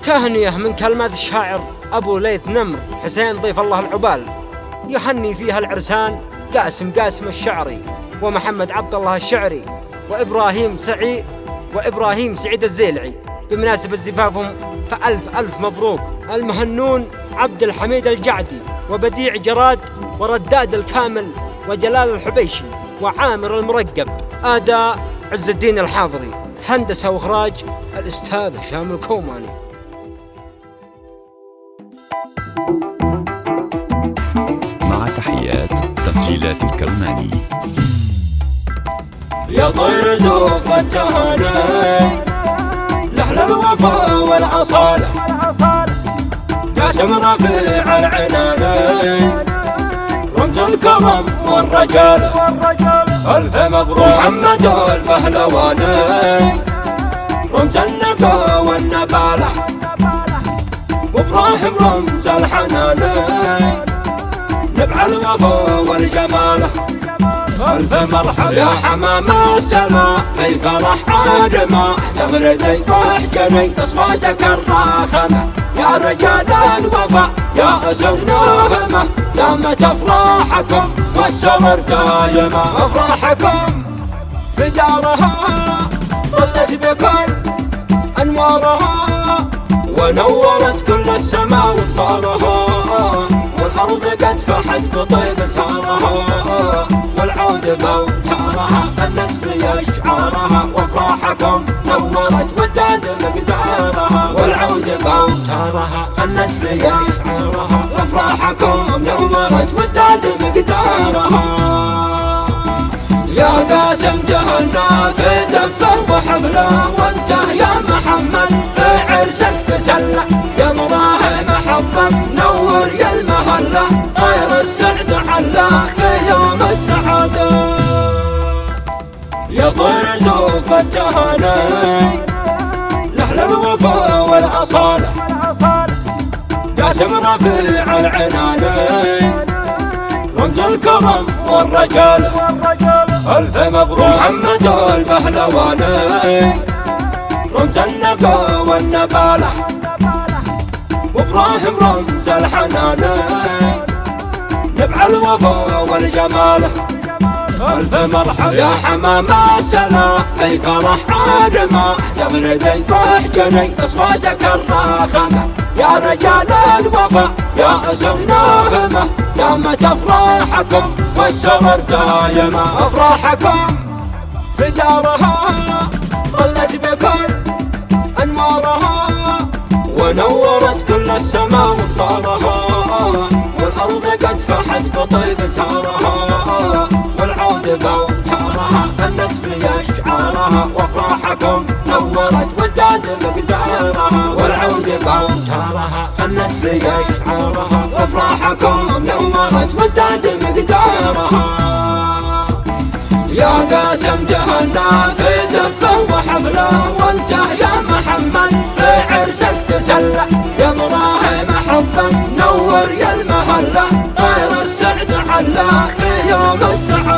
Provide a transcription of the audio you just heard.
تهنية من كلمات الشاعر أبو ليث نمر حسين ضيف الله العبال، يهني فيها العرسان قاسم الشعري ومحمد عبد الله الشعري وإبراهيم سعيد الزيلعي بمناسبة زفافهم، فألف ألف مبروك. المهنون عبد الحميد الجعدي وبديع جراد ورداد الكامل وجلال الحبيشي وعامر المرقب. أداء عز الدين الحاضري. هندسة وإخراج الأستاذ هشام الكوماني. مع تحيات تسجيلات الكوماني. يا طير زوف التهاني لأهل الوفا والأصالة، قاسم رفيع العناني رمز الكرم والرجالة. ألف مبروك محمد البهلواني رمز النقا والنبالة، وإبراهيم رمز الحناني نبع الوفا والجمالة. ألف مرحبا يا حمام السماء في فرح عادمة، سغردي وحجني أصواتك الراخمة يا رجال الوفا يا أسد ناهمة، يا متى أفراحكم والسرر دايمة. أفراحكم في دارها ظلت بكم أنوارها ونورت كل السماء وقطارها، والأرض قد فحت بطيب سارها، والعود بوتارها غنت في أشعارها. وأفراحكم نورت وازداد مقدارها، والعود بوتارها غنت في أشعارها. وأفراحكم نورت وازداد مقدارها. يا قاسم جهلنا في زفة وحفلة، وانت يا محمد في عرسك تسلى، يا مراهم حبك نور يا المهلة، طير السعد علا في يوم السعادة. يا طير زوف التهاني لأهل الوفا والأصالة، قاسم رفيع العناني رمز الكرم والرجالة. ألف مبروك محمد البهلواني رمز النقا والنبالة، وإبراهيم رمز الحناني نبع الوفا والجمالة. ألف مرحبا يا حمام السماء في فرح عادمة، سغردي وحجني أصواتك الراخمة يا رجال الوفا يا أسد ناهمة، يا متى أفراحكم والسرر دايمة. أفراحكم في دارها ظلت بكم أنوارها ونورت كل السماء وقطارها، والأرض قد فحت بطيب سارها، والعود بوتارها غنت في أشعارها. وأفراحكم نورت وازداد مقدارها، والعود بوتارها غنت في أشعارها. وأفراحكم نورت وازداد مقدارها. يا قاسم جهلنا في زفة وحفلة، وانت يا محمد في عرسك تسلى، يا مراهم حبك نور يا المهلة، طير السعد علا في يوم السعادة.